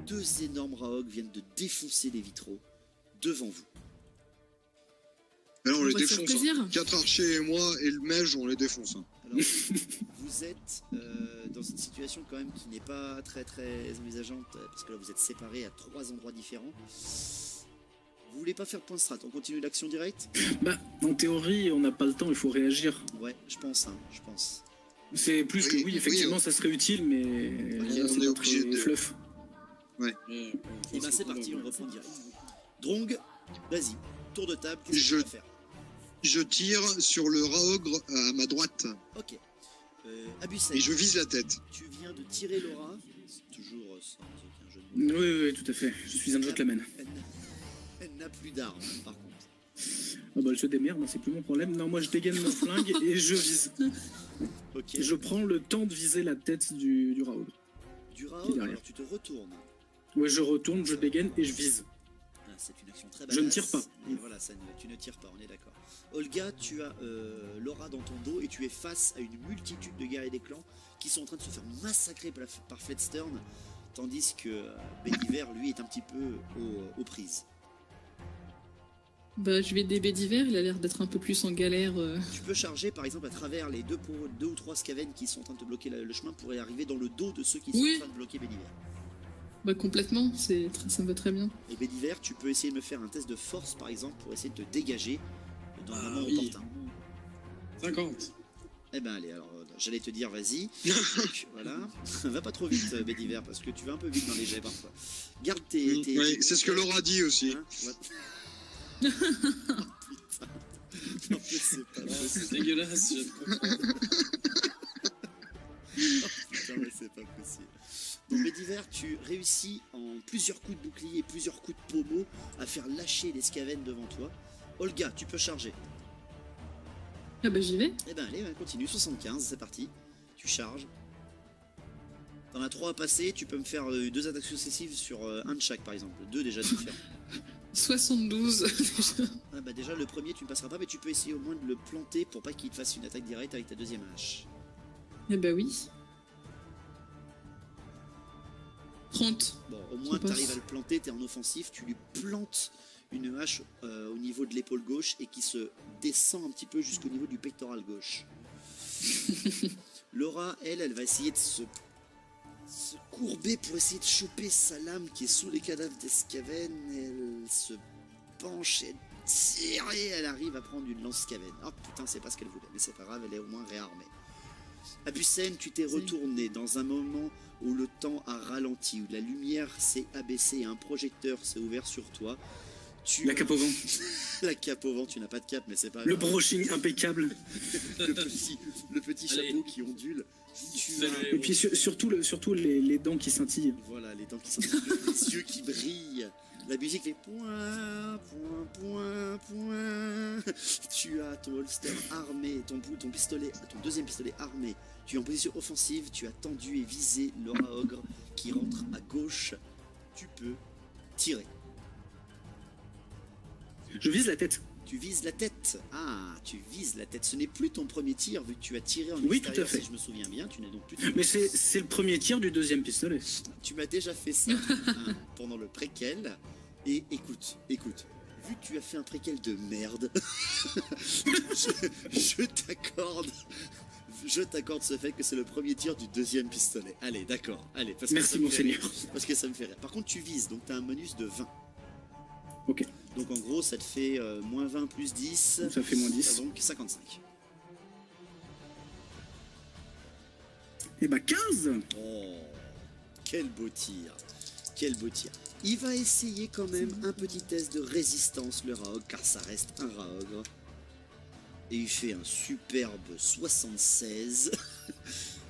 2 énormes Raog viennent de défoncer les vitraux devant vous. Alors on les va se faire défonce. plaisir. 4 archers et moi et le mage, on les défonce. Alors, vous êtes dans une situation quand même qui n'est pas très très envisageante, parce que là vous êtes séparés à 3 endroits différents. Vous voulez pas faire point strat, on continue l'action directe? Bah, en théorie, on n'a pas le temps, il faut réagir. Ouais, je pense, je pense. C'est plus que oui, effectivement, ça serait utile, mais Ok, c'est on est pas obligé très de- fluff. Et ben c'est parti, on reprend direct. Drong, vas-y, tour de table, qu'est-ce que Je- tu vas faire? Je tire sur le Raogre à ma droite Ok. Abusen, et je vise la tête. tu viens de tirer Laura, c'est toujours sans aucun jeu de mots. Oui, oui, tout à fait. Je suis un gentleman. Elle n'a plus d'armes, par contre. Ah bah, elle se démerde, c'est plus mon problème. Non, moi je dégaine mon flingue et je vise. Ok. Je prends le temps de viser la tête du Raoul. Du Qui est Raog, derrière. alors tu te retournes. Ouais, je retourne, je dégaine et je vise. Ah, c'est une action très Je badass. ne tire pas. Et voilà, tu ne tires pas, on est d'accord. Olga, tu as Laura dans ton dos et tu es face à une multitude de guerriers des clans qui sont en train de se faire massacrer par Fedstern, tandis que Béliver, lui, est un petit peu aux prises. Bah, je vais DB d'hiver, il a l'air d'être un peu plus en galère. Tu peux charger, par exemple, à travers les 2 ou 3 Skaven qui sont en train de te bloquer le chemin pour y arriver dans le dos de ceux qui sont Oui. en train de bloquer Béliver. Bah, complètement, ça me va très bien. Et Béliver, tu peux essayer de me faire un test de force, par exemple, pour essayer de te dégager dans un moment oui. opportun. 50. Eh ben allez, alors j'allais te dire vas-y. Donc, voilà. Va pas trop vite, Béliver, parce que tu vas un peu vite dans les jets parfois. Garde tes. Oui, c'est ce que Laura dit aussi. Hein, ouais. Oh, putain. Non, mais c'est pas Oh, possible. c'est dégueulasse, je ne comprends pas. Putain, mais c'est pas possible. Donc, Béliver, tu réussis en plusieurs coups de bouclier, plusieurs coups de pommeau à faire lâcher les Skaven devant toi. Olga, tu peux charger. Ah bah, j'y vais. Eh ben allez, continue, 75, c'est parti. Tu charges. T'en as 3 à passer, tu peux me faire 2 attaques successives sur un de chaque par exemple. 2 déjà de faire. 72. déjà. Ah bah déjà le premier tu ne passeras pas, mais tu peux essayer au moins de le planter pour pas qu'il te fasse une attaque directe avec ta deuxième hache. Eh bah oui. 30. Bon, au moins passe. t'arrives à le planter, t'es en offensif, tu lui plantes une hache au niveau de l'épaule gauche et qui se descend un petit peu jusqu'au niveau du pectoral gauche. Laura, elle va essayer de se courber pour essayer de choper sa lame qui est sous les cadavres des Skaven. Elle se penche, elle tire et elle arrive à prendre une lance Skaven. Oh putain, c'est pas ce qu'elle voulait, mais c'est pas grave, elle est au moins réarmée. Abusen, tu t'es retourné dans un moment où le temps a ralenti, où la lumière s'est abaissée et un projecteur s'est ouvert sur toi. La cape au vent. La cape au vent, tu n'as pas de cape, mais c'est pas Le grave. brushing impeccable. le petit chapeau qui ondule. Tu as- Et puis surtout les dents qui scintillent. Voilà, les dents qui sont les yeux qui brillent. La musique fait point, point, point, point. Tu as ton holster armé, ton pistolet, ton deuxième pistolet armé. Tu es en position offensive, tu as tendu et visé Laura Ogre qui rentre à gauche. Tu peux tirer. Je vise la tête. Tu vises la tête. Ah, tu vises la tête. Ce n'est plus ton premier tir vu que tu as tiré en Oui, extérieur, tout à fait. si je me souviens bien. Tu n'as donc plus. Mais c'est le premier tir du deuxième pistolet. Tu m'as déjà fait ça hein, pendant le préquel. Et écoute, vu que tu as fait un préquel de merde, je t'accorde ce fait que c'est le premier tir du deuxième pistolet. Allez, d'accord. Allez, parce que Merci, ça me fait monseigneur. rire. Parce que ça me fait rire. Par contre, tu vises, donc tu as un bonus de 20. Ok. Donc en gros, ça te fait moins 20 plus 10. Ça fait moins 10. Donc 55. Et bah 15. Oh, quel beau tir. Quel beau tir. Il va essayer quand même un petit test de résistance, le Raog, car ça reste un Raog. Et il fait un superbe 76.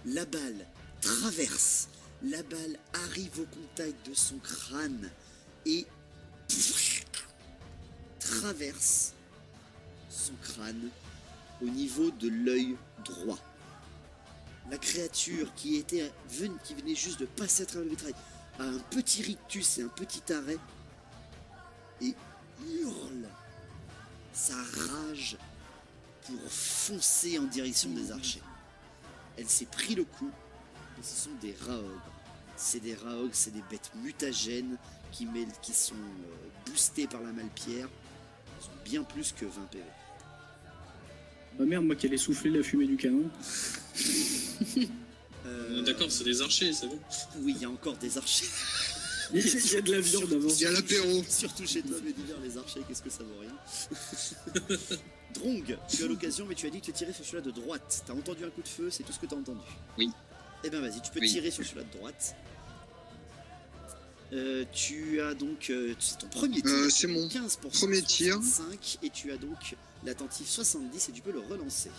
La balle traverse. La balle arrive au contact de son crâne et traverse son crâne au niveau de l'œil droit. La créature qui venait juste de passer à travers le vitrail a un petit rictus et un petit arrêt et hurle sa rage pour foncer en direction des archers. Elle s'est pris le coup et ce sont des Raog. C'est des Raog, c'est des bêtes mutagènes qui sont boostées par la Malpierre. Ils ont bien plus que 20 PV. Bah merde, moi qui allais souffler la fumée du canon. D'accord, c'est des archers, c'est bon. Oui, il y a encore des archers. Il y a de la viande avant. Il y a l'apéro. Surtout chez toi, mais d'hiver, les archers, qu'est-ce que ça vaut rien. Drong, tu as l'occasion, mais tu as dit que tu tirais sur celui-là de droite. T'as entendu un coup de feu, c'est tout ce que t'as entendu. Oui. Eh ben vas-y, tu peux Oui. tirer sur celui-là de droite. Tu as donc... c'est ton premier tir. C'est mon 15% premier tir. 65, et tu as donc l'attentif 70 et tu peux le relancer.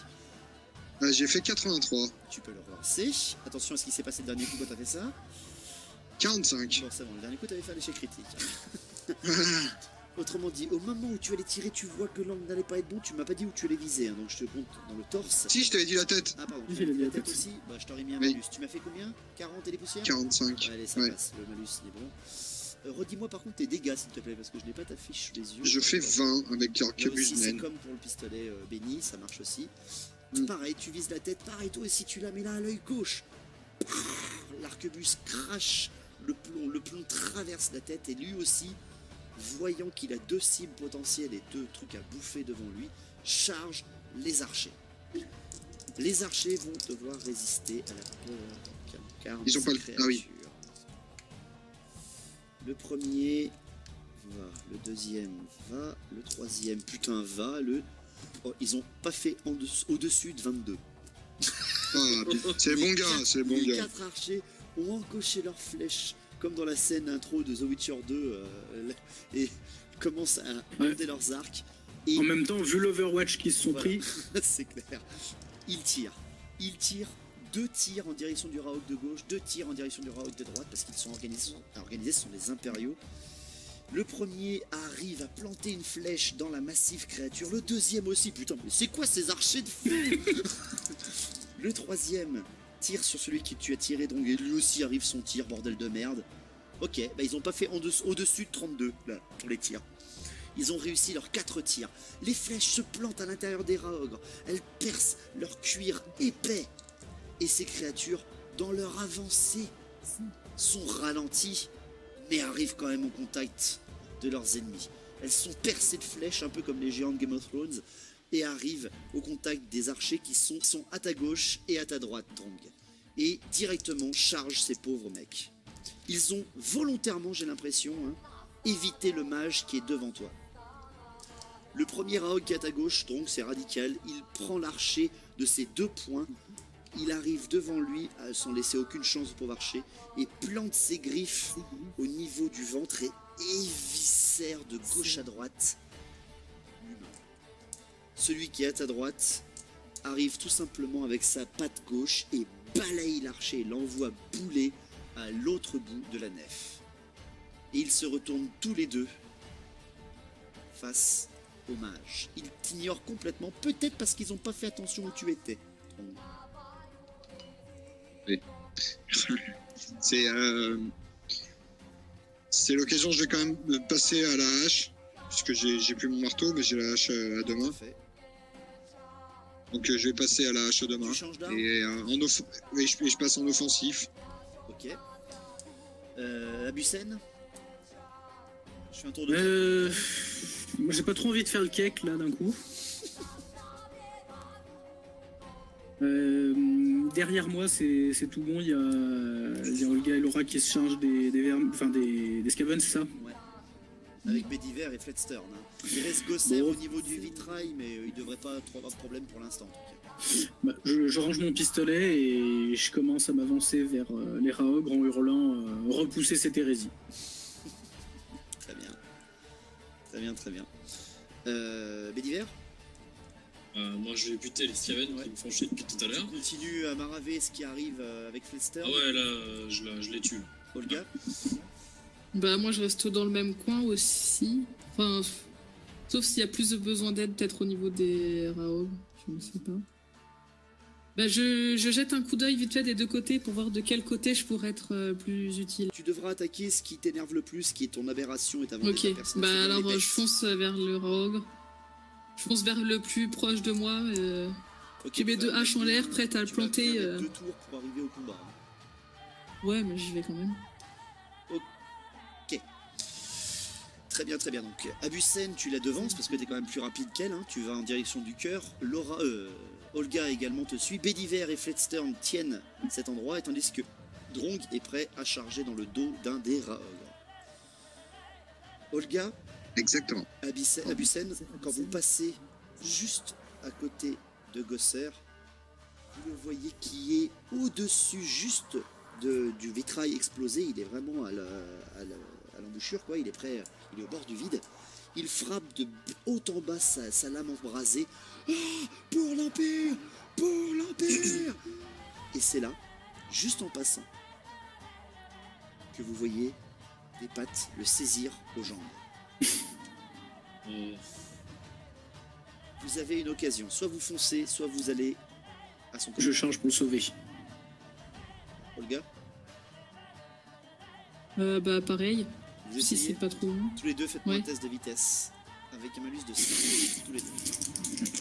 J'ai fait 83. Tu peux le relancer. Attention à ce qui s'est passé le dernier coup quand t'as fait ça. 45. Bon, c'est bon, le dernier coup t'avais fait un échec critique. Autrement dit, au moment où tu allais tirer, tu vois que l'angle n'allait pas être bon, tu m'as pas dit où tu allais viser, hein, donc je te compte dans le torse. Si, je t'avais dit la tête. Ah pardon, Oui, tu m'as il a dit dit la la tête tête. aussi. Bah je t'aurais mis un Oui. malus. Tu m'as fait combien? 40 et des poussières? 45. Ouais, allez, ça Ouais. passe, le malus il est bon. Redis-moi par contre tes dégâts s'il te plaît, parce que je n'ai pas ta fiche sous les yeux. Je fais 20 avec Là l'arquebus aussi, c'est naine. comme pour le pistolet béni, ça marche aussi. Mm. Pareil, tu vises la tête, pareil toi aussi tu la mets là à l'œil gauche. L'arquebus crache, le plomb traverse la tête et lui aussi, voyant qu'il a deux cibles potentielles et deux trucs à bouffer devant lui, charge les archers. Les archers vont devoir résister à la peur car Ils ont pas le- ah oui. Le premier va, le deuxième va, le troisième putain va, oh, ils ont pas fait au-dessus de 22. Ah, c'est les bons gars, c'est les bons Les gars. 4 archers ont encoché leurs flèches, comme dans la scène intro de The Witcher 2, et commencent à monter leurs arcs. Et En même temps, vu l'Overwatch qu'ils se sont Voilà. pris, c'est clair. Ils tirent. 2 tirs en direction du Raog de gauche, 2 tirs en direction du Raog de droite, parce qu'ils sont organisés, ce sont des impériaux. Le premier arrive à planter une flèche dans la massive créature. Le deuxième aussi, putain, mais c'est quoi ces archers de fou? Le troisième tire sur celui qui tu as tiré, donc et lui aussi arrive son tir, bordel de merde. Ok, bah ils ont pas fait au-dessus de 32, là, pour les tirs. Ils ont réussi leurs 4 tirs. Les flèches se plantent à l'intérieur des Raogres. Elles percent leur cuir épais. Et ces créatures, dans leur avancée, sont ralenties, mais arrivent quand même au contact de leurs ennemis. Elles sont percées de flèches, un peu comme les géants de Game of Thrones, et arrivent au contact des archers qui sont à ta gauche et à ta droite, Drong. Et directement chargent ces pauvres mecs. Ils ont volontairement, j'ai l'impression, évité le mage qui est devant toi. Le premier Raog qui est à ta gauche, donc c'est radical, il prend l'archer de ses 2 poings, il arrive devant lui sans laisser aucune chance au pauvre archer et plante ses griffes au niveau du ventre et éviscère de gauche à droite l'humain. Celui qui est à ta droite arrive tout simplement avec sa patte gauche et balaye l'archer et l'envoie bouler à l'autre bout de la nef. Et ils se retournent tous les deux face au mage. Ils t'ignorent complètement, peut-être parce qu'ils n'ont pas fait attention où tu étais. C'est l'occasion, je vais quand même passer à la hache, puisque j'ai plus mon marteau, mais j'ai la hache à deux mains. Parfait. Donc je vais passer à la hache à deux mains. Tu changes d'arme? Et oui, je passe en offensif. Ok. Abusen, je fais un tour de... moi j'ai pas trop envie de faire le cake là d'un coup. Derrière moi c'est tout bon, il y a Olga et Laura qui se chargent des Skaven, c'est ça? Ouais. Avec Bédiver et Fletstern. Il reste Gosser Bon. au niveau du vitrail, mais il devrait pas trop avoir de problème pour l'instant. En tout cas. Bah, je range mon pistolet et je commence à m'avancer vers les Raogres en hurlant repousser cette hérésie. Très bien. Très bien, très bien. Bédiver, Moi, je vais buter les Skaven Ouais. qui me font chier depuis tout à tu l'heure. continues à maraver ce qui arrive avec Fletstern. Ah ouais, là, je les tue. Olga, Bah moi je reste dans le même coin aussi. Enfin, sauf s'il y a plus de besoin d'aide peut-être au niveau des Raog, je ne sais pas. Bah je jette un coup d'œil vite fait des deux côtés pour voir de quel côté je pourrais être plus utile. tu devras attaquer ce qui t'énerve le plus, qui est ton aberration et ta vendetta Ok, personnelle. bah C'est-à-dire les alors bêtes. je fonce vers le Raog. Je fonce vers le plus proche de moi. Ok, J'ai mes tu deux vas haches en mettre l'air, prêtes à le tu vas planter, bien mettre 2 tours pour arriver au combat. Ouais, mais j'y vais quand même. Très bien, très bien. Donc, Abusen, tu la devances parce que tu es quand même plus rapide qu'elle. Hein. Tu vas en direction du cœur. Olga également te suit. Bédiver et Fletstern tiennent cet endroit, et tandis que Drong est prêt à charger dans le dos d'un des Raogres. Olga, Exactement. Abusen, quand vous passez juste à côté de Gosser, vous le voyez qui est au-dessus juste du vitrail explosé. Il est vraiment à l'embouchure, quoi. Il est prêt, il est au bord du vide. Il frappe de haut en bas sa lame embrasée. Ah, pour l'Empire! Pour l'Empire! Et c'est là, juste en passant, que vous voyez des pattes le saisir aux jambes. Vous avez une occasion. Soit vous foncez, soit vous allez à son côté. Je charge pour le sauver. Olga, Bah pareil, vous si essayez c'est pas trop long. tous les deux, faites-moi un Ouais. test de vitesse. Avec un malus de 5, tous les deux.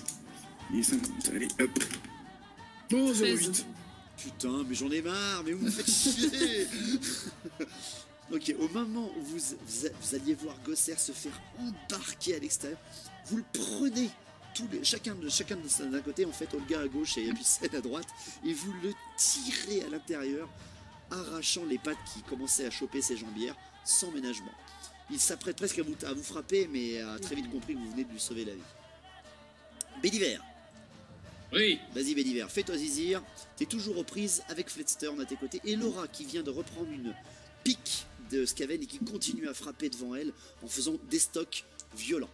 Il est 50, allez, hop. Oh, 0,8. Putain, mais j'en ai marre, mais vous me faites chier. Ok, au moment où vous alliez voir Gosser se faire embarquer à l'extérieur, vous le prenez chacun d'un côté, en fait, Olga à gauche et Abusen à droite, et vous le tirez à l'intérieur, arrachant les pattes qui commençaient à choper ses jambières sans ménagement. Il s'apprête presque à vous frapper, mais a très vite compris que vous venez de lui sauver la vie. Bédiver, Oui, vas-y Bédiver, fais-toi zizir. T'es toujours aux prises avec Fletstern à tes côtés, et Laura qui vient de reprendre une pique de Skaven et qui continue à frapper devant elle en faisant des stocks violents.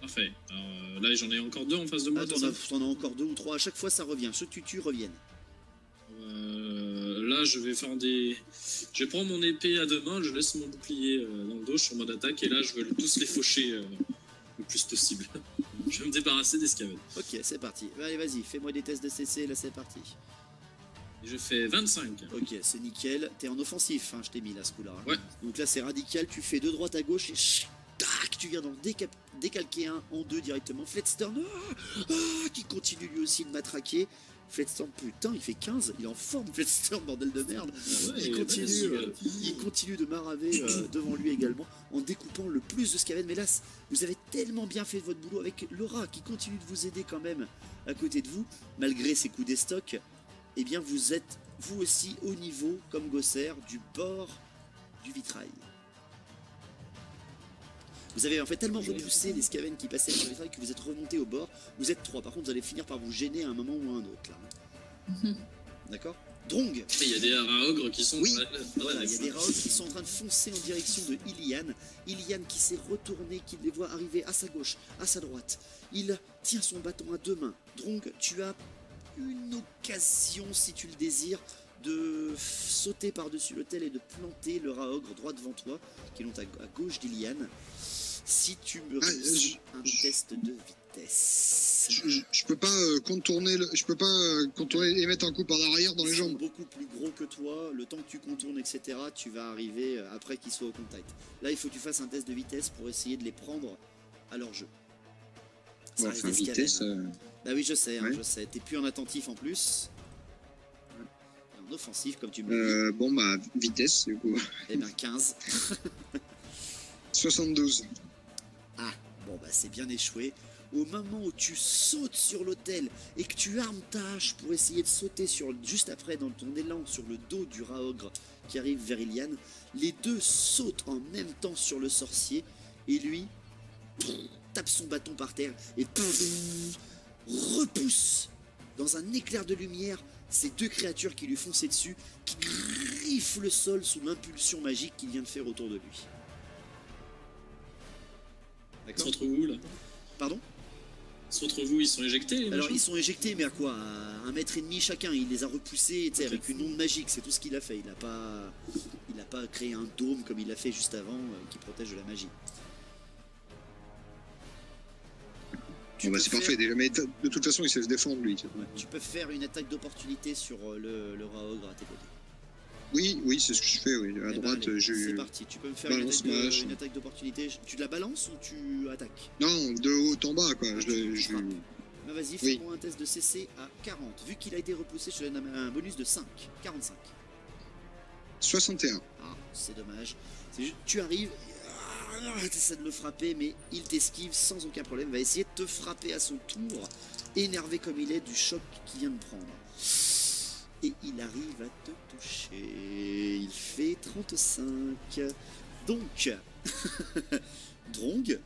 parfait. Alors là, j'en ai encore deux en face de moi. Ah, t'en as encore 2 ou 3, à chaque fois ça revient. Ceux que tu tues reviennent. Là, je vais faire des. Je vais prendre mon épée à deux mains, je laisse mon bouclier dans le dos, je suis en mode attaque, et là, je veux tous les faucher le plus possible. Je vais me débarrasser des Skaven. Ok, c'est parti. Allez, vas-y, fais-moi des tests de CC, là c'est parti. Et je fais 25. Ok, c'est nickel. T'es en offensif, hein, je t'ai mis là ce coup-là. Ouais. Donc là c'est radical, tu fais de droite à gauche et tac, tu viens d'en décalquer un en 2 directement. Fletstern, qui continue lui aussi de matraquer. Fletstern, putain, il fait 15, il est en forme, Fletstern, bordel de merde. Il continue de maraver devant lui également en découpant le plus de Skaven. Mais là, vous avez tellement bien fait votre boulot avec Laura qui continue de vous aider quand même à côté de vous, malgré ses coups d'estoc. Eh bien, vous êtes vous aussi au niveau, comme Gosser, du bord du vitrail. Vous avez en fait tellement repoussé les Skaven qui passaient sur le vitrail que vous êtes remonté au bord. Vous êtes 3. Par contre, vous allez finir par vous gêner à un moment ou à un autre là. D'accord. Drong. Et il y a des Raogres qui sont. Oui, voilà, il y a des Raogres qui sont en train de foncer en direction de Ilian. Ilian qui s'est retourné, qui les voit arriver à sa gauche, à sa droite. Il tient son bâton à 2 mains. Drong, tu as une occasion, si tu le désires, de sauter par-dessus l'autel et de planter le Raogre droit devant toi, qui est donc à gauche d'Ilian. Si tu me réussis un test de vitesse. Je peux pas contourner et mettre un coup par l'arrière dans les Ils sont jambes. beaucoup plus gros que toi, le temps que tu contournes, etc., tu vas arriver après qu'ils soient au contact. Là, il faut que tu fasses un test de vitesse pour essayer de les prendre à leur jeu. Ça Ouais, reste enfin, des Skaven, vitesse. hein. Bah oui, je sais, Ouais. je sais. T'es plus en attentif en plus. Et en offensif, comme tu me l'as dit. Bon, bah, vitesse, du coup. Eh bien, 15. 72. Ah, bon, bah c'est bien échoué. Au moment où tu sautes sur l'autel et que tu armes ta hache pour essayer de sauter juste après dans ton élan sur le dos du Raogre qui arrive vers Ilian, les deux sautent en même temps sur le sorcier et lui tape son bâton par terre et repousse dans un éclair de lumière ces deux créatures qui lui fonçaient dessus, qui griffent le sol sous l'impulsion magique qu'il vient de faire autour de lui. Ils se D'accord. retrouvent où là Pardon? Ils se retrouvent où? Ils sont éjectés les Alors machins ils sont éjectés, mais à quoi? À 1,5 m chacun. Il les a repoussés, tu sais, Ok. avec une onde magique. C'est tout ce qu'il a fait. Il n'a pas créé un dôme comme il l'a fait juste avant, qui protège de la magie. Bon, bah, peux c'est faire- parfait. Déjà, mais de toute façon, il sait se défendre, lui. Ouais, tu peux faire une attaque d'opportunité sur le Raogre à tes côtés. Oui, c'est ce que je fais, oui. À Eh ben, droite, allez, je. c'est parti. Tu peux me faire balance ma hache. une attaque d'opportunité. Tu la balances ou tu attaques? Non, de haut en bas, quoi. Tu frappes. Bah, vas-y, fais-moi Oui. un test de CC à 40. Vu qu'il a été repoussé, je te donne un bonus de 5. 45. 61. Ah, c'est dommage. Tu arrives, tu essaies de le frapper, mais il t'esquive sans aucun problème. Va essayer de te frapper à son tour, énervé comme il est du choc qu'il vient de prendre. Et il arrive à te toucher. Il fait 35. Donc, Drong,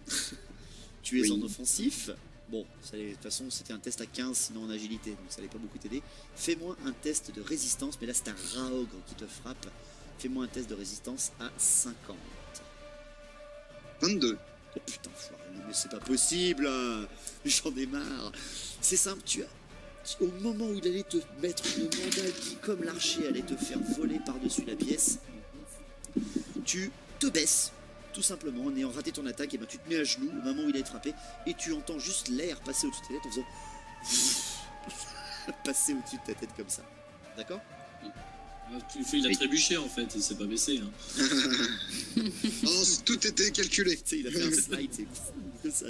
tu es en offensif. Bon, de toute façon, c'était un test à 15, sinon en agilité, donc ça n'allait pas beaucoup t'aider. Fais-moi un test de résistance, mais là c'est un Raogre qui te frappe. Fais-moi un test de résistance à 50. 22. Oh putain, foiré, mais c'est pas possible, hein. J'en ai marre. C'est simple, au moment où il allait te mettre une mandale qui, comme l'archer, allait te faire voler par-dessus la pièce, tu te baisses, tout simplement, en ayant raté ton attaque, et ben tu te mets à genoux au moment où il allait te frapper, et tu entends juste l'air passer au-dessus de ta tête en faisant passer au-dessus de ta tête comme ça. D'accord? Il a trébuché en fait, il s'est pas baissé. Hein. Oh, tout était calculé. Tu sais, il a fait un slide, c'est comme ça.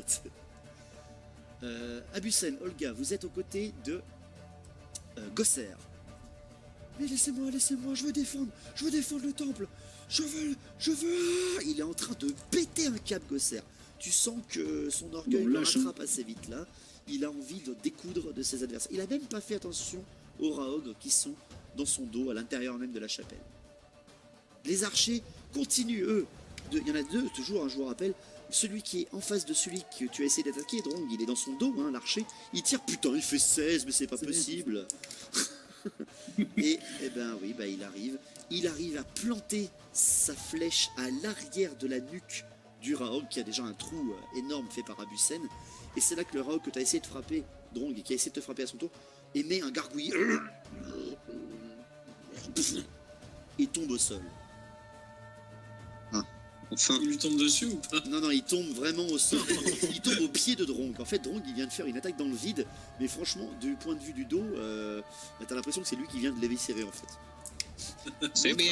Abusen, Olga, vous êtes aux côtés de Gosser. Mais laissez-moi, je veux défendre le temple. Je veux. Il est en train de péter un câble, Gosser. Tu sens que son orgueil le rattrape assez vite là. Il a envie de découdre de ses adversaires. Il a même pas fait attention aux Raogres qui sont dans son dos, à l'intérieur même de la chapelle. Les archers continuent, eux. Il y en a deux, toujours, je vous rappelle. Celui qui est en face de celui que tu as essayé d'attaquer, Drong, il est dans son dos, hein, l'archer. Il tire, putain, il fait 16, mais c'est pas possible. Et ben oui, il arrive à planter sa flèche à l'arrière de la nuque du Raog, qui a déjà un trou énorme fait par Abusen. Et c'est là que le Raog que tu as essayé de frapper, Drong, et qui a essayé de te frapper à son tour, émet un gargouillis et tombe au sol. Enfin. Il lui tombe dessus ou pas? Non, il tombe vraiment au sol. Il tombe au pied de Drong. En fait, Drong, il vient de faire une attaque dans le vide, mais franchement, du point de vue du dos, t'as l'impression que c'est lui qui vient de l'éviscérer en fait. C'est bien.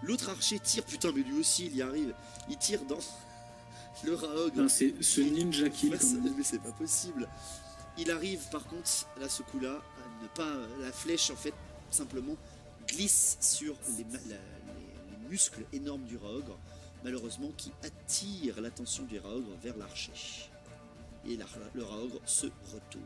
L'autre archer tire, putain, mais lui aussi, il y arrive. Il tire dans le Raog. Ah, c'est ce ninja kill Ouais, quand même. mais c'est pas possible. Il arrive par contre, là, ce coup-là, à ne pas. La flèche, en fait, simplement glisse sur les muscles énormes du Raogre, malheureusement, qui attire l'attention du Raogre vers l'archer. Et le Raogre se retourne.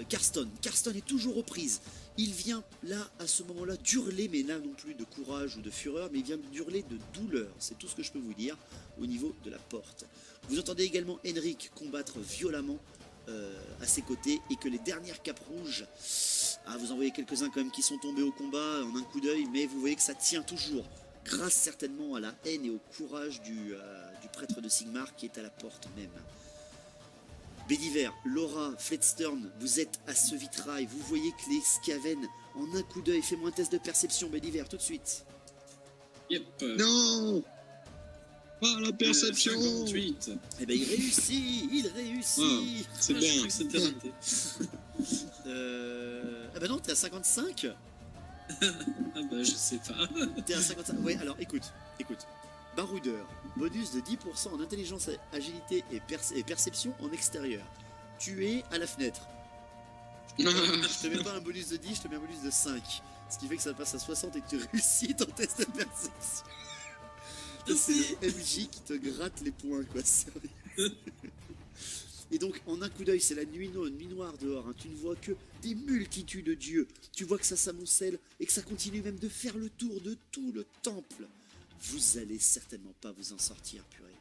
Karston est toujours aux prises. Il vient là, à ce moment-là, d'hurler, mais là non plus de courage ou de fureur, mais il vient d'hurler de douleur. C'est tout ce que je peux vous dire au niveau de la porte. Vous entendez également Henrik combattre violemment à ses côtés, et que les dernières capes rouges, vous en voyez quelques-uns quand même qui sont tombés au combat en un coup d'œil, mais vous voyez que ça tient toujours, grâce certainement à la haine et au courage du prêtre de Sigmar qui est à la porte même. Bédiver, Laura, Fletstern, vous êtes à ce vitrail, vous voyez que les Skaven, en un coup d'œil, fais-moi un test de perception, Bédiver, tout de suite. Yep. Non. Ah, la perception. 58. Eh ben il réussit. Ah, c'est Je bien. crois que c'était raté. Ah bah non, t'es à 55. Ah bah je sais pas. T'es à 55. Ouais, alors écoute. Baroudeur, bonus de 10% en intelligence, agilité et perception en extérieur. Tu es à la fenêtre. Je te mets pas un bonus de 10, je te mets un bonus de 5. Ce qui fait que ça passe à 60 et que tu réussis ton test de perception. C'est le MJ qui te gratte les points, quoi, sérieux. Et donc, en un coup d'œil, c'est la nuit noire dehors, hein. Tu ne vois que des multitudes de dieux. Tu vois que ça s'amoncelle et que ça continue même de faire le tour de tout le temple. Vous allez certainement pas vous en sortir, purée.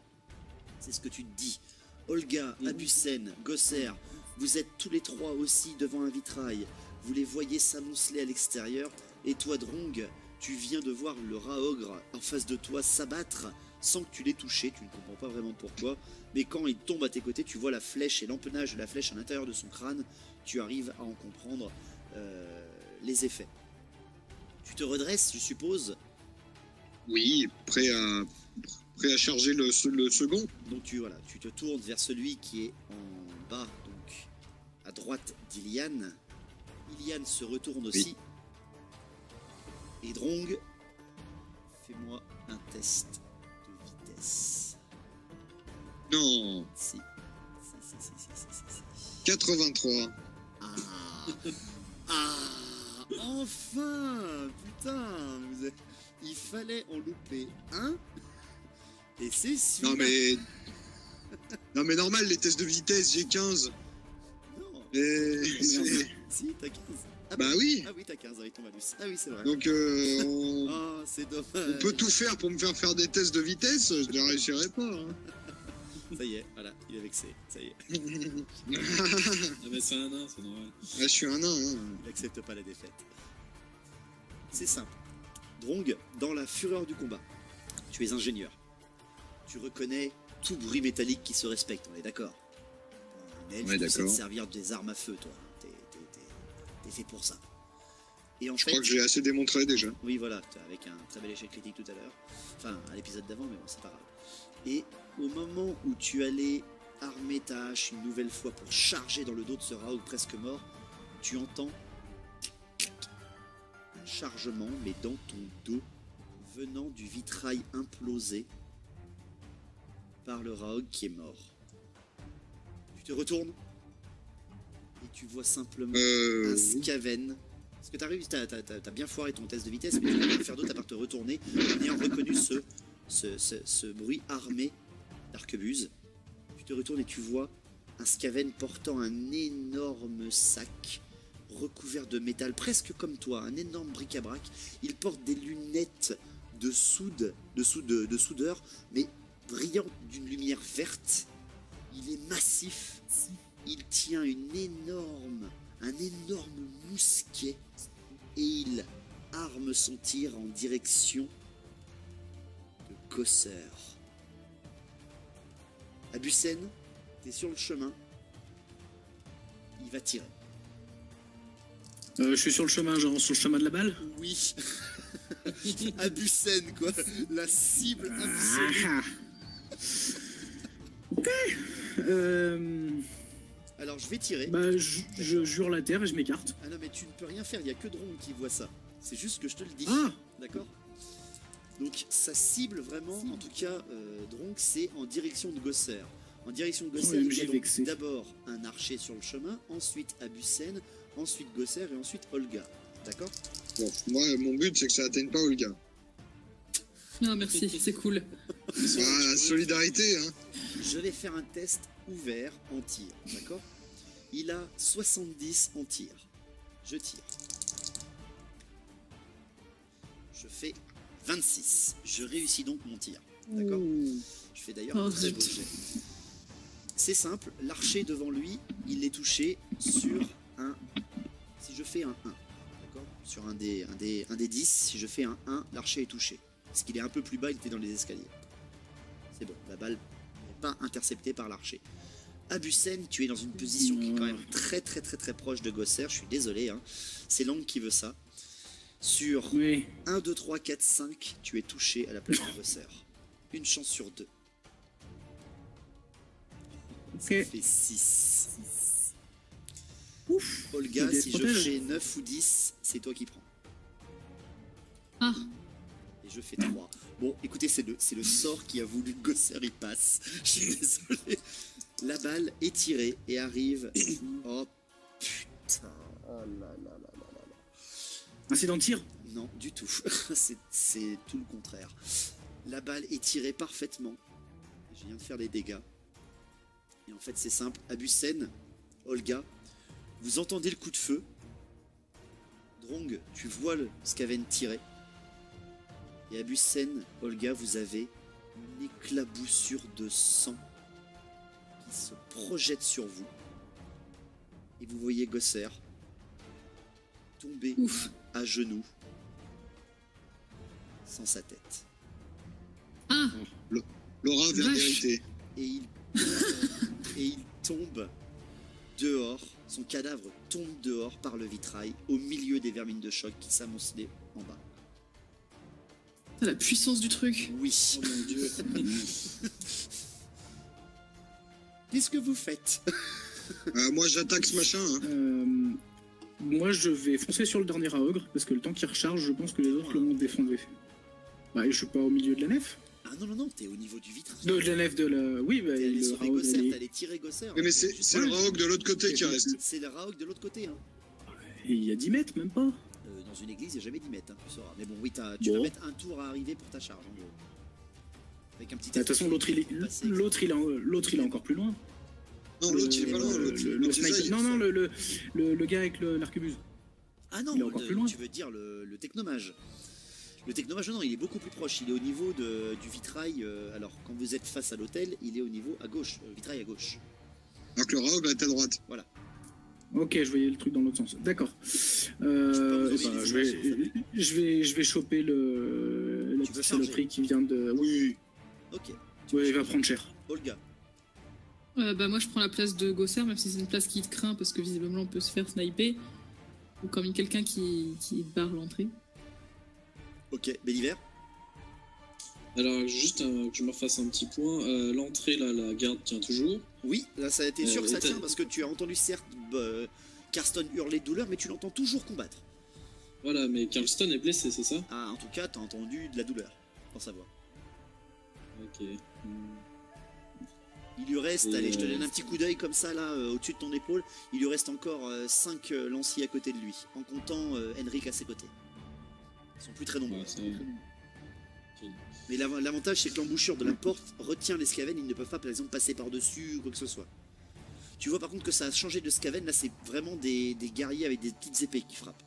C'est ce que tu te dis. Olga, Abusen, Gosser, vous êtes tous les trois aussi devant un vitrail. Vous les voyez s'amonceler à l'extérieur. Et toi, Drong, tu viens de voir le Raogre en face de toi s'abattre sans que tu l'aies touché. Tu ne comprends pas vraiment pourquoi. Mais quand il tombe à tes côtés, tu vois la flèche et l'empennage de la flèche à l'intérieur de son crâne. Tu arrives à en comprendre les effets. Tu te redresses, je suppose. Oui, prêt à charger le second. Donc tu te tournes vers celui qui est en bas, donc à droite d'Ilian. Ilian se retourne aussi. Et Drong, fais-moi un test de vitesse. Non. Si. 83. Ah, Enfin, putain, il fallait en louper un. Et c'est sûr. Non mais normal, les tests de vitesse, j'ai 15. Non. Et... Si, t'as 15. Ah Bah oui. Ah oui, t'as 15 avec ton malus. Ah oui, c'est vrai. Donc Oh, c'est dommage. on peut tout faire pour me faire des tests de vitesse, je ne réussirai pas. Hein. Ça y est, voilà, il est vexé. Ça y est. Ah mais c'est un nain, c'est normal. Ah, je suis un nain. Hein. Il n'accepte pas la défaite. C'est simple. Drong, dans la fureur du combat, tu es ingénieur. Tu reconnais tout bruit métallique qui se respecte, on est d'accord? Un elfe, Ouais, tu sais te d'accord. servir des armes à feu, toi. T'es fait pour ça. Et en Je fait, crois que je l'ai assez démontré déjà. oui, voilà, avec un très bel échec critique tout à l'heure. Enfin, à l'épisode d'avant, mais bon, c'est pas grave. Et au moment où tu allais armer ta hache une nouvelle fois pour charger dans le dos de ce Raoul presque mort, tu entends un chargement, mais dans ton dos, venant du vitrail implosé par le Raoul qui est mort. Tu te retournes et tu vois simplement un Skaven. Parce que t'as bien foiré ton test de vitesse, mais tu ne peux pas faire d'autre à part te retourner en ayant reconnu ce bruit armé d'arquebuse. Tu te retournes et tu vois un Skaven portant un énorme sac recouvert de métal, presque comme toi, un énorme bric-à-brac. Il porte des lunettes de soudeur, mais brillantes d'une lumière verte. Il est massif. Il tient un énorme mousquet et il arme son tir en direction de Gosser. Abusen, t'es sur le chemin. Il va tirer. Je suis sur le chemin, genre sur le chemin de la balle. Oui. Abusen, quoi. La cible absolue. Ah. Ok. Alors, je vais tirer. Bah, je jure la terre et je m'écarte. Ah non, mais tu ne peux rien faire. Il n'y a que Drong qui voit ça. C'est juste que je te le dis. Ah. D'accord? Donc, sa cible, vraiment, en tout cas, Drong, c'est en direction de Gosser. En direction de Gosser, il y a donc vexé. d'abord un archer sur le chemin, ensuite Abusen, ensuite Gosser et ensuite Olga. D'accord? Bon, moi, mon but, c'est que ça atteigne pas Olga. Ah, merci, c'est cool. Ah, solidarité, hein. Je vais faire un test ouvert en tir. D'accord? Il a 70 en tir. Je tire. Je fais 26. Je réussis donc mon tir. D'accord? Je fais d'ailleurs un Oh, très beau zut. jet. C'est simple, l'archer devant lui, il est touché sur un... Si je fais un 1, d'accord? Sur un des 10, si je fais un 1, l'archer est touché. Parce qu'il est un peu plus bas, il était dans les escaliers. C'est bon, la balle n'est pas interceptée par l'archer. Abusen, tu es dans une position qui est quand même très proche de Gosser, je suis désolé, hein. C'est Lang qui veut ça. Sur Oui. 1, 2, 3, 4, 5, tu es touché à la place de Gosser. Une chance sur 2. Ok. Ça fait 6. Ouf. Olga, Il si je protège. fais 9 ou 10, c'est toi qui prends. Ah, Et je fais 3. Bon, écoutez, c'est le sort qui a voulu que Gosser y passe. Je suis désolé. La balle est tirée et arrive. Oh putain. Oh là là là là là là. Incident de tir. Non, du tout. C'est tout le contraire. La balle est tirée parfaitement. Je viens de faire les dégâts. Et en fait, c'est simple. Abusen, Olga, vous entendez le coup de feu. Drong, tu vois le Skaven tirer. Et Abusen, Olga, vous avez une éclaboussure de sang qui se projette sur vous. Et vous voyez Gosser tomber ouf. à genoux sans sa tête. Ah, Laura vers Vache. vérité. Et il tombe dehors, son cadavre tombe dehors par le vitrail au milieu des vermines de choc qui s'amoncelaient en bas. la puissance du truc. Oui. Oh mon dieu. Qu'est-ce que vous faites? Moi, j'attaque ce machin. Hein. Moi, je vais foncer sur le dernier Raogre parce que le temps qu'il recharge, je pense que les autres l'ont défendu. Bah, je suis pas au milieu de la nef. Ah non, non, non, t'es au niveau du vitrail. De la nef de la. Oui, bah, T'es allé le sauver Raogre. Gosser, elle t'es est- allé tirer Gosser. Oui, mais c'est le Raok de l'autre côté qui reste. C'est le Raok de l'autre côté. Hein. Il y a 10 mètres, même pas. Dans une église, il n'y a jamais 10 mètres, hein, tu sauras. Mais bon, oui, tu vas mettre un tour à arriver pour ta charge, en gros. Avec un petit... De toute façon, l'autre, il est encore plus loin. Non, l'autre, il est pas loin. Le sniper. Non, le gars avec l'arquebuse. Ah non, il est encore plus loin. tu veux dire le technomage. Le technomage, non, il est beaucoup plus proche. Il est au niveau du vitrail. Alors, quand vous êtes face à l'hôtel, il est au niveau à gauche, vitrail à gauche. Alors que le Raog est à droite. Voilà. Ok, je voyais le truc dans l'autre sens. D'accord. Je vais choper la petite saloperie qui vient de... Oui. Ok. Ouais, il va prendre cher. Olga. Bah moi je prends la place de Gosser, même si c'est une place qui te craint parce que visiblement on peut se faire sniper. Ou comme quelqu'un qui barre l'entrée. Ok, Béliver. Alors, juste que je me refasse un petit point. L'entrée, là, la garde tient toujours. Oui, là ça a été sûr que ça et tient parce que tu as entendu certes Carston hurler de douleur, mais tu l'entends toujours combattre. Voilà, mais Carlston est blessé, c'est ça? Ah, en tout cas, t'as entendu de la douleur dans sa voix. Ok. Il lui reste, allez, je te donne un petit coup d'œil comme ça, là, au-dessus de ton épaule. Il lui reste encore 5 lanciers à côté de lui, en comptant Henrik à ses côtés. Ils sont plus très nombreux. Ouais, ça... Mais l'avantage, c'est que l'embouchure de la porte retient les Skaven. Ils ne peuvent pas, par exemple, passer par-dessus ou quoi que ce soit. Tu vois par contre que ça a changé de Skaven. Là, c'est vraiment des guerriers avec des petites épées qui frappent.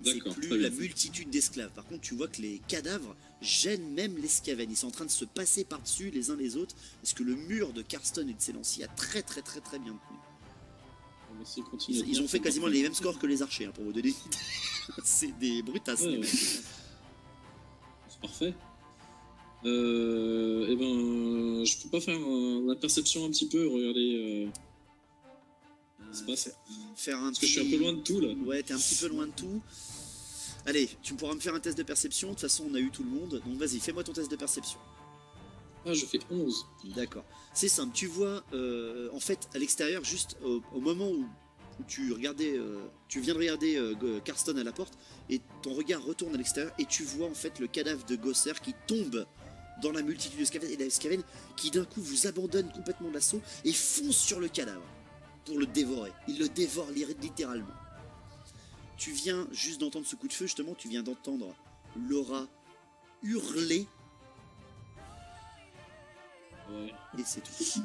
C'est plus la multitude d'esclaves. Par contre, tu vois que les cadavres gênent même les Skaven. Ils sont en train de se passer par-dessus les uns les autres. Parce que le mur de Carston et de ses lanciers a très bien tenu. Ils ont fait quasiment les mêmes scores que les archers, hein, pour vous donner une idée. C'est des brutasses, les mecs. C'est parfait. Eh ben, je peux pas faire la perception un petit peu, regarder ce qui se passe. Parce que je suis un peu loin de tout, là. Ouais, t'es un petit peu loin de tout. Allez, tu pourras me faire un test de perception. De toute façon, on a eu tout le monde. Donc vas-y, fais-moi ton test de perception. Ah, je fais 11. D'accord. C'est simple. Tu vois, en fait, à l'extérieur, juste au moment où tu regardais, tu viens de regarder Carston à la porte, et ton regard retourne à l'extérieur, et tu vois en fait le cadavre de Gosser qui tombe dans la multitude de Skaven, et les Skaven qui d'un coup vous abandonnent complètement l'assaut et foncent sur le cadavre pour le dévorer. Ils le dévorent littéralement. Tu viens juste d'entendre ce coup de feu, justement, tu viens d'entendre Laura hurler. Ouais. Et c'est tout.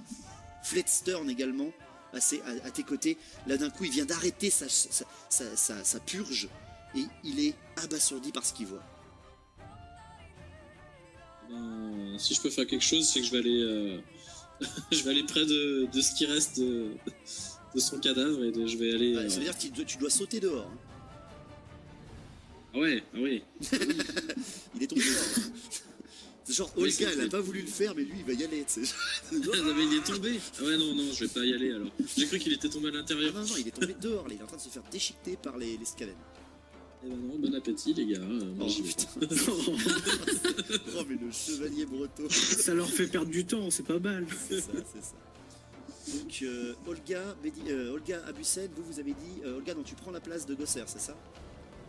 Fletstern également, à tes côtés. Là d'un coup, il vient d'arrêter sa purge et il est abasourdi par ce qu'il voit. Si je peux faire quelque chose, c'est que je vais aller, je vais aller près de ce qui reste de son cadavre et je vais aller. Ça veut dire que tu dois sauter dehors. Hein. Ah ouais, ah oui. Il est tombé dehors. C'est genre Olga, elle a pas voulu le faire, mais lui il va y aller. Non, mais il est tombé. Ah ouais, non, je vais pas y aller alors. J'ai cru qu'il était tombé à l'intérieur. Non, il est tombé dehors, là. Il est en train de se faire déchiqueter par les Skaven. Eh ben non, bon appétit les gars. Oh putain. Oh mais le chevalier breton. Ça leur fait perdre du temps, c'est pas mal. C'est ça. Donc Olga Abusen, vous avez dit, Olga, non, tu prends la place de Gosser, c'est ça?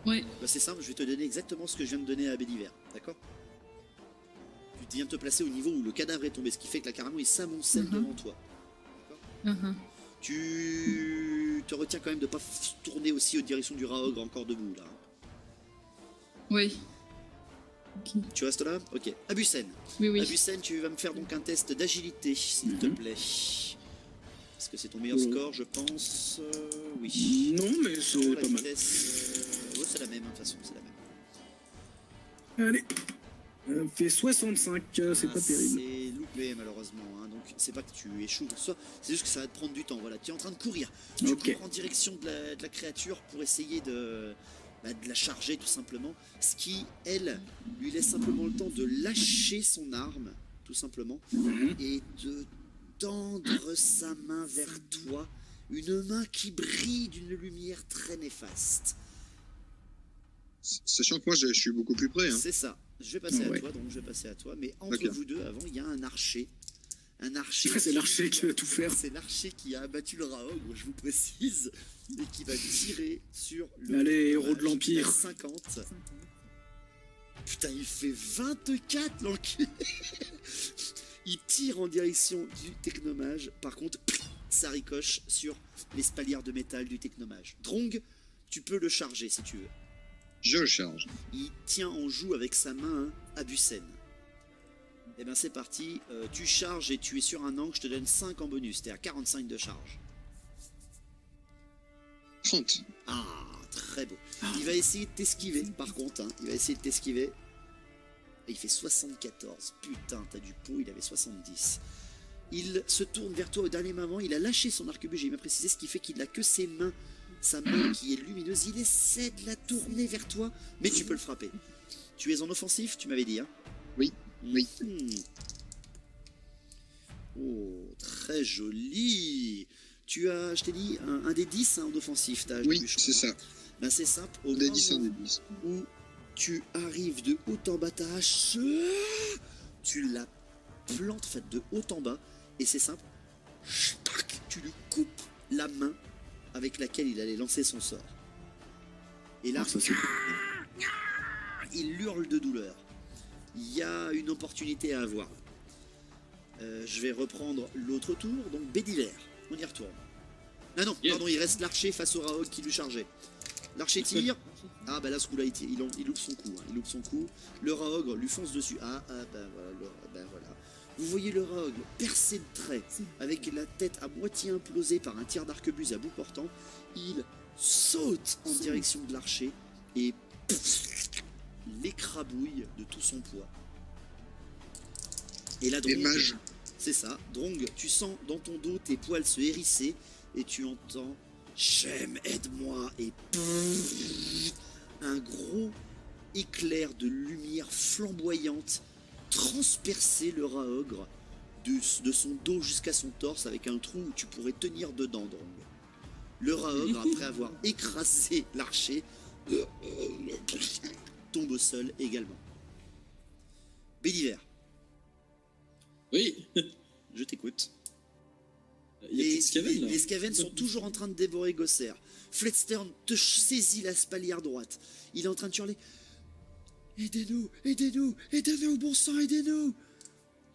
Ouais. Bah c'est simple, je vais te donner exactement ce que je viens de donner à Béliver, d'accord? Tu viens de te placer au niveau où le cadavre est tombé, ce qui fait que là carrément il s'amoncelle devant toi. D'accord. Tu te retiens quand même de pas tourner aussi aux directions du Raogre encore debout là. Oui. Okay. Tu restes là? Ok. Abusen. Oui. Abusen, tu vas me faire donc un test d'agilité, s'il te plaît. Est-ce que c'est ton meilleur score, je pense? Oui. Non, mais c'est pas mal. C'est la même, de toute façon, c'est la même. Allez. Elle fait 65, c'est pas terrible. C'est loupé, malheureusement. Hein. Donc, c'est pas que tu échoues, c'est juste que ça va te prendre du temps. Voilà, tu es en train de courir. Tu cours en direction de la créature pour essayer de la charger, tout simplement. Ce qui, elle, lui laisse simplement le temps de lâcher son arme, tout simplement, et de tendre sa main vers toi, une main qui brille d'une lumière très néfaste. Sachant que moi je suis beaucoup plus près. Hein. C'est ça. Je vais passer à toi, mais entre vous deux, avant, il y a un archer. C'est l'archer qui va tout faire. C'est l'archer qui a abattu le Raogre, je vous précise, et qui va tirer sur le. Allez, héros de l'Empire. 50. Putain, il fait 24, l'enculé. Il tire en direction du technomage. Par contre, ça ricoche sur l'espalière de métal du technomage. Drong, Tu peux le charger si tu veux. Je charge. Il tient en joue avec sa main Abusen. Et ben c'est parti, tu charges et tu es sur un angle, je te donne 5 en bonus, t'es à 45 de charge. 30. Ah, très beau. Il va essayer de t'esquiver, par contre, hein. Il va essayer de t'esquiver. Et il fait 74. Putain, t'as du pot, il avait 70. Il se tourne vers toi au dernier moment, il a lâché son arquebuse, j'ai bien précisé, ce qui fait qu'il n'a que ses mains. Sa main qui est lumineuse, il essaie de la tourner vers toi, mais tu peux le frapper. Tu es en offensif, tu m'avais dit, hein? Oui, oui. Oh, très joli. Tu as, je t'ai dit, un des 10 hein, en offensif. Oui, c'est ça. Ben, c'est simple. Au Un des 10, un moment des 10. où tu arrives de haut en bas, ta hache, tu la plantes en fait, de haut en bas, et c'est simple. Tu lui coupes la main avec laquelle il allait lancer son sort. Et là, Ah, ça, c'est il hurle de douleur. Il y a une opportunité à avoir. Je vais reprendre l'autre tour, donc Bédiver. On y retourne. Ah non, Yeah. pardon, il reste l'archer face au Raog qui lui chargeait. L'archer tire. Ah bah là ce coup-là il loupe son coup. Hein. Il loupe son coup. Le Raog lui fonce dessus. Ben voilà. Vous voyez le Raog percé de traits, avec la tête à moitié implosée par un tir d'arquebuse à bout portant. Il saute en direction de l'archer et l'écrabouille de tout son poids. Et là, Et Drong, mage. c'est ça. Drong, tu sens dans ton dos tes poils se hérisser et tu entends Shem, aide-moi, et un gros éclair de lumière flamboyante transpercer le Raogre de son dos jusqu'à son torse avec un trou où tu pourrais tenir dedans, Drong. Le Raogre, après avoir écrasé l'archer, tombe au sol également. Béliver, Oui. je t'écoute. Il y a plus de Skaven, là. Les Skaven sont toujours en train de dévorer Gosser. Fletstern te saisit la spalière droite. Il est en train de hurler Aidez-nous, aidez-nous, aidez-nous, bon sang, aidez-nous.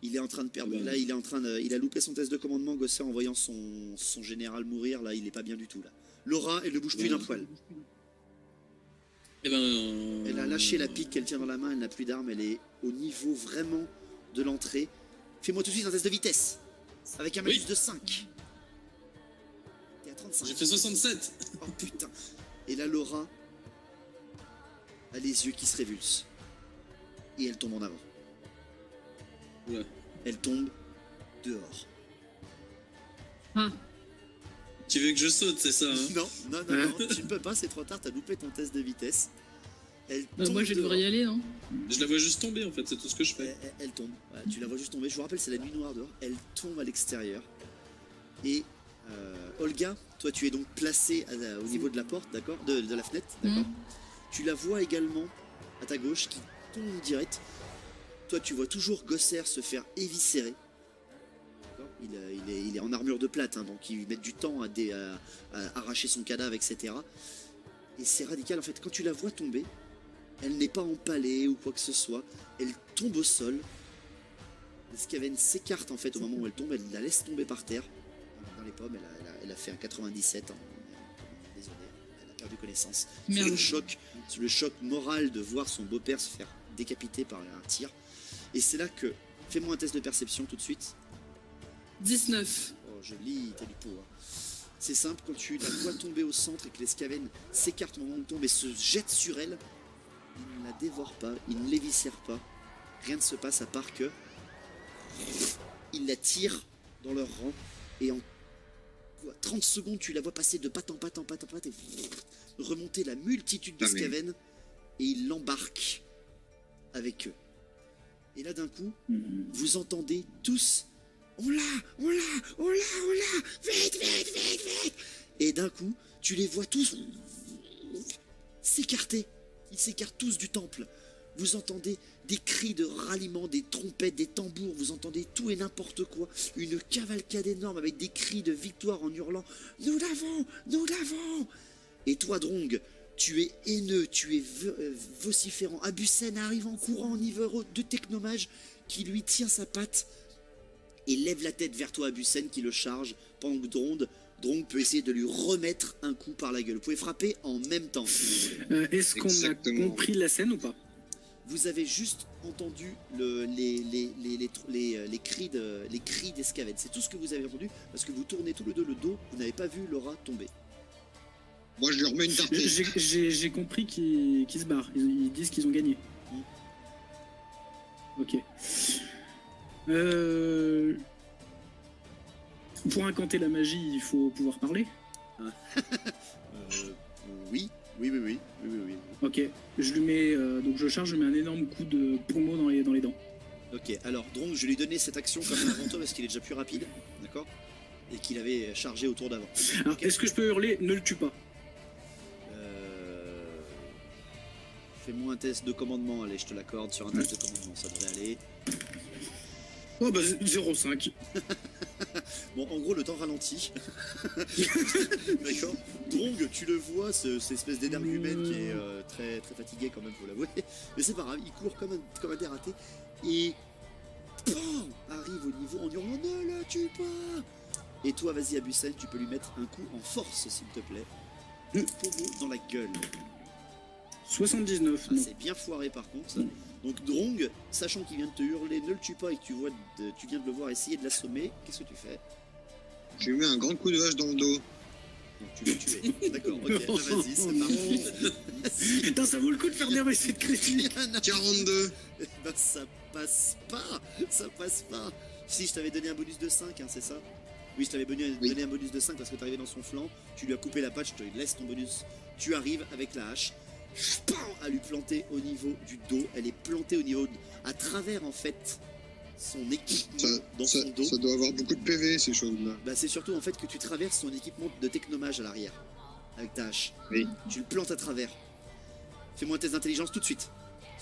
Il est en train de perdre. Là, il a loupé son test de commandement, Gosser, en voyant son général mourir. Là, il est pas bien du tout. Là. Laura, elle ne bouge plus d'un poil. Eh ben. Elle a lâché la pique qu'elle tient dans la main, elle n'a plus d'armes, elle est au niveau vraiment de l'entrée. Fais-moi tout de suite un test de vitesse. Avec un malus de 5. T'es à 35. J'ai fait 67. Oh putain. Et là, Laura a les yeux qui se révulsent. Et elle tombe en avant. Oula. Elle tombe dehors. Ah, Tu veux que je saute, c'est ça, hein? Non, tu ne peux pas, c'est trop tard, t'as loupé ton test de vitesse. Elle bah tombe moi je vais dehors. devoir y aller, non? Je la vois juste tomber, en fait, c'est tout ce que je fais. Elle tombe, voilà, tu la vois juste tomber. Je vous rappelle, c'est la nuit noire dehors. Elle tombe à l'extérieur. Et Olga, toi tu es donc placée au niveau de la porte, d'accord, de la fenêtre, d'accord. Tu la vois également à ta gauche qui tombe direct. Toi tu vois toujours Gosser se faire éviscérer. D'accord, il est en armure de plate, hein, donc ils mettent du temps à arracher son cadavre, etc. Et c'est radical en fait. Quand tu la vois tomber, elle n'est pas empalée ou quoi que ce soit. Elle tombe au sol. Les Skaven s'écarte en fait au moment où elle tombe. Elle la laisse tomber par terre. Dans les pommes, elle a fait un 97. Hein. Désolé, elle a perdu connaissance. Merde. Sur le choc moral de voir son beau-père se faire décapiter par un tir. Et c'est là que... Fais-moi un test de perception tout de suite. 19. Oh, je lis, t'as du pot. Hein. C'est simple, quand tu la vois tomber au centre et que les Skaven s'écartent au moment où elle tombe et se jettent sur elle, ils ne la dévorent pas, ils ne l'éviscèrent pas. Rien ne se passe à part que ils la tirent dans leur rang et en 30 secondes tu la vois passer de patte en patte et remonter la multitude de Skaven et ils l'embarquent avec eux. Et là d'un coup, vous entendez tous on l'a, vite. Et d'un coup, tu les vois tous s'écarter. Ils s'écartent tous du temple. Vous entendez des cris de ralliement, des trompettes, des tambours, vous entendez tout et n'importe quoi. Une cavalcade énorme avec des cris de victoire en hurlant « Nous l'avons !» Et toi, Drong, tu es haineux, tu es vociférant. Abusen arrive en courant au niveau de Technomage qui lui tient sa patte et lève la tête vers toi, Abusen, qui le charge, pendant que Drong peut essayer de lui remettre un coup par la gueule. Vous pouvez frapper en même temps si vous voulez. Est-ce qu'on a Exactement. compris la scène ou pas? Vous avez juste entendu les cris d'Escaven. C'est tout ce que vous avez entendu parce que vous tournez tous les deux le dos, vous n'avez pas vu Laura tomber. Moi, je lui remets une tartine. J'ai compris qu'ils se barrent. Ils disent qu'ils ont gagné. Ok. Pour incanter la magie, il faut pouvoir parler. Oui. Ok. Je lui mets. Donc je charge, je mets un énorme coup de pommeau dans les dents. Ok, alors Drong, je vais lui donner cette action comme un avant toi parce qu'il est déjà plus rapide, d'accord? Et qu'il avait chargé au tour d'avant. Alors, Ok. est-ce que je peux hurler ne le tue pas? Fais-moi un test de commandement, allez, je te l'accorde sur un test de commandement, ça devrait aller. Oh bah 0,5. Bon, en gros, le temps ralentit. D'accord. Drong, tu le vois, cette espèce d'énergumène qui est très, très fatigué quand même, faut l'avouer. Mais c'est pas grave, il court comme un dératé. Et PAM arrive au niveau en hurlant ne le tue pas. Et toi, vas-y, Abusen, tu peux lui mettre un coup en force, s'il te plaît. Pommeau dans la gueule. 79. Ah, Non. c'est bien foiré par contre. Donc Drong, sachant qu'il vient de te hurler ne le tue pas et que tu viens de le voir essayer de l'assommer, qu'est-ce que tu fais? Je lui mets un grand coup de hache dans le dos. Donc tu l'as tué. D'accord, ok, ah, vas-y, c'est parti. Putain, ça vaut le coup de faire des récits de critique. 42. Ben ça passe pas. Si je t'avais donné un bonus de 5, hein, c'est ça? Oui, je t'avais donné un bonus de 5 parce que t'arrivais dans son flanc, tu lui as coupé la patte, je te laisse ton bonus. Tu arrives avec la hache, à lui planter au niveau du dos. Elle est plantée au niveau à travers en fait son équipement dans son dos. Ça doit avoir beaucoup de PV, ces choses-là. Bah, c'est surtout en fait que tu traverses son équipement de technomage à l'arrière avec ta hache. Oui. Tu le plantes à travers. Fais-moi un test d'intelligence tout de suite.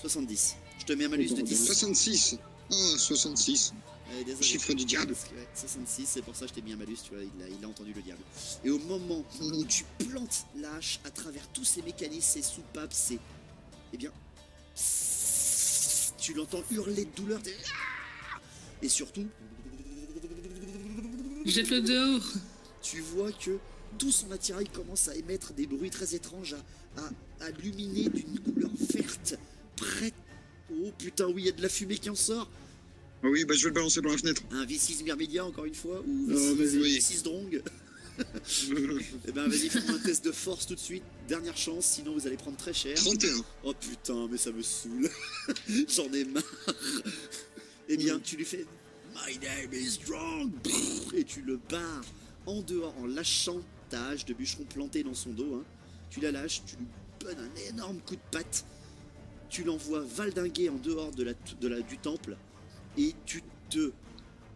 70. Je te mets un malus de 10. 66. Ah, 66. Allez, désolé. Chiffre du diable. Parce que, ouais, 66, c'est pour ça que je t'ai mis un malus, tu vois, il a entendu le diable. Et au moment où tu plantes la hache à travers tous ces mécanismes, ces soupapes, eh bien, tu l'entends hurler de douleur. Et surtout, Jette-le dehors. tu vois que tout son attirail commence à émettre des bruits très étranges, à luminer d'une couleur verte, prête. Oh putain, oui, il y a de la fumée qui en sort. Ah oui, bah je vais le balancer par la fenêtre. Un V6 Myrmidia, encore une fois, ou vas-y. V6 Drong. Eh ben, vas-y, fais-moi un test de force tout de suite. Dernière chance, sinon vous allez prendre très cher. 31. Oh putain, mais ça me saoule. J'en ai marre. Eh bien, tu lui fais My name is Drong. Et tu le barres en dehors en lâchant ta hache de bûcheron plantée dans son dos. Hein. Tu la lâches, tu lui donnes un énorme coup de patte. Tu l'envoies valdinguer en dehors du temple. Et tu te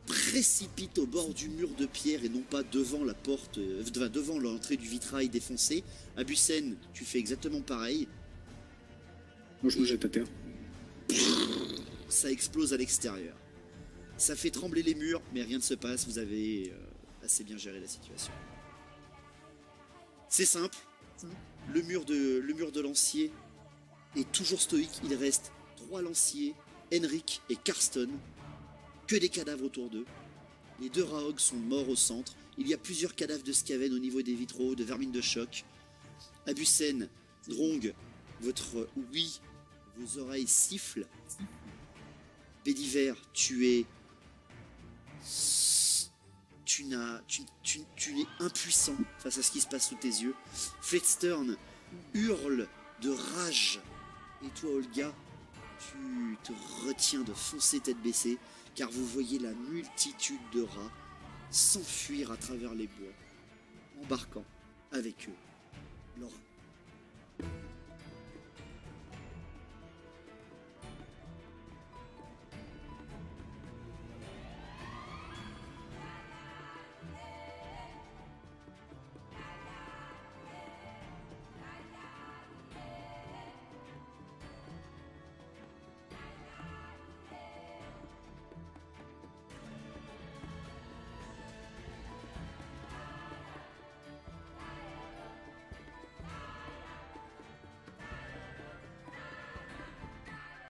précipites au bord du mur de pierre et non pas devant la porte, devant l'entrée du vitrail défoncé. Abusen, tu fais exactement pareil. Moi, je me jette à terre. Ça explose à l'extérieur. Ça fait trembler les murs, mais rien ne se passe. Vous avez assez bien géré la situation. C'est simple. Le mur de lancier est toujours stoïque. Il reste 3 lanciers, Henrik et Karsten. Que des cadavres autour d'eux. Les 2 Raog sont morts au centre. Il y a plusieurs cadavres de Skaven au niveau des vitraux, de vermines de choc. Abusen, Drong, votre oui, vos oreilles sifflent. Bédiver, tu es impuissant face à ce qui se passe sous tes yeux. Fletstern hurle de rage. Et toi, Olga, tu te retiens de foncer tête baissée, car vous voyez la multitude de rats s'enfuir à travers les bois, embarquant avec eux leur